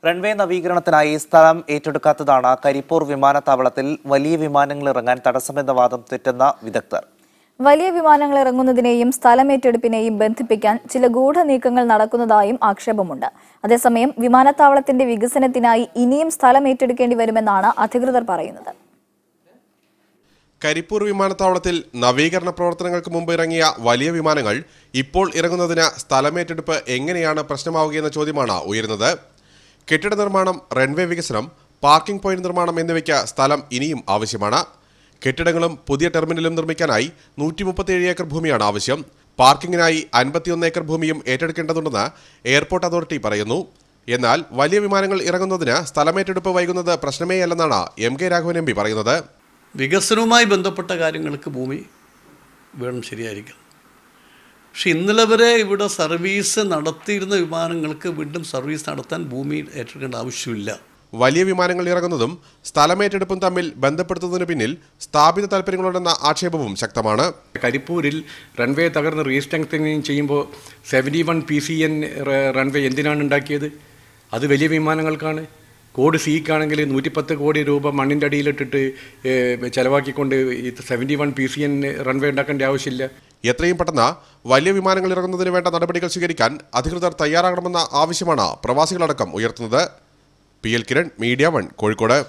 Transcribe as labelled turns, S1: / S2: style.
S1: Runway നവീകരണത്തിനായി സ്ഥലം ഏറ്റെടുക്കാത്തതാണ് കരിപ്പൂർ വിമാനത്താവളത്തിൽ വലിയ വിമാനങ്ങൾ ഇറങ്ങാൻ തടസ്സമെന്ന വാദം തെറ്റുന്ന വിദഗ്ധർ.
S2: വലിയ വിമാനങ്ങൾ ഇറങ്ങുന്നതിനെയും സ്ഥലമേറ്റെടുപ്പിനെയും ബന്ധിപ്പിക്കാൻ ചില ഗൂഢനീക്കങ്ങൾ നടക്കുന്നതായും ആക്ഷേപമുണ്ട്. അതേസമയം വിമാനത്താവളത്തിന്റെ വികസനത്തിനായി ഇനിയും സ്ഥലം ഏറ്റെടുക്കേണ്ടി വരുമെന്നാണ് അധികൃതർ പറയുന്നത്.
S3: കരിപ്പൂർ വിമാനത്താവളത്തിൽ നവീകരണ പ്രവർത്തനങ്ങൾക്ക് മുമ്പ് ഇറങ്ങിയ വലിയ വിമാനങ്ങൾ ഇപ്പോൾ ഇറങ്ങുന്നതിന് സ്ഥലമേറ്റെടുപ്പ് എങ്ങനെയാണ് പ്രശ്നമാവുകയെന്ന ചോദ്യമാണ് ഉയരുന്നത്. കെട്ടിട നിർമ്മാണം, റൺവേ വികസനം, പാർക്കിംഗ് പോയിന്റ് നിർമ്മാണം എന്നിവയ്ക്ക് സ്ഥലം ഇനിയും ആവശ്യമാണ്. കെട്ടിടങ്ങളും പുതിയ ടെർമിനലും നിർമ്മിക്കാനായി 137 ഏക്കർ ഭൂമിയാണ് ആവശ്യം. പാർക്കിങ്ങിനായി 51 ഏക്കർ ഭൂമിയും ഏറ്റെടുക്കേണ്ടതുണ്ടെന്ന് എയർപോർട്ട് അതോറിറ്റി പറയുന്നു. എന്നാൽ വലിയ വിമാനങ്ങൾ ഇറങ്ങുന്നതിന് സ്ഥലമേറ്റെടുപ്പ് വൈകുന്നത് പ്രശ്നമേയല്ലെന്നാണ് MK രാഘവൻ MP പറയുന്നത്.
S4: വികസനവുമായി ബന്ധപ്പെട്ട കാര്യങ്ങൾക്ക് ഭൂമി വേണം, ശരിയായിരിക്കും. പക്ഷെ ഇന്നലെ വരെ ഇവിടെ സർവീസ് നടത്തിയിരുന്ന വിമാനങ്ങൾക്ക് വീണ്ടും സർവീസ് നടത്താൻ ഭൂമി ഏറ്റെടുക്കേണ്ട ആവശ്യമില്ല.
S3: വലിയ വിമാനങ്ങൾ ഇറങ്ങുന്നതും സ്ഥലമേറ്റെടുപ്പും തമ്മിൽ ബന്ധപ്പെടുത്തുന്നതിന് പിന്നിൽ സ്ഥാപിത താല്പര്യങ്ങളുണ്ടെന്ന ആക്ഷേപവും ശക്തമാണ്.
S5: കരിപ്പൂരിൽ റൺവേ തകർന്ന് റീസ്ട്രെങ്തനിങ് ചെയ്യുമ്പോൾ 71 PCN റൺവേ എന്തിനാണ് ഉണ്ടാക്കിയത്? അത് വലിയ വിമാനങ്ങൾക്കാണ്. കോഡ് സിക്കാണെങ്കിൽ 110 കോടി രൂപ മണ്ണിൻ്റെ അടിയിലിട്ടിട്ട് ചെലവാക്കിക്കൊണ്ട് 71 PCN റൺവേ ഉണ്ടാക്കേണ്ട ആവശ്യമില്ല.
S3: എത്രയും പെട്ടെന്ന് വലിയ വിമാനങ്ങൾ ഇറങ്ങുന്നതിന് വേണ്ട നടപടികൾ സ്വീകരിക്കാൻ അധികൃതർ തയ്യാറാകണമെന്ന ആവശ്യമാണ് പ്രവാസികളടക്കം ഉയർത്തുന്നത്. PL Kiran, media 1, Kozhikode.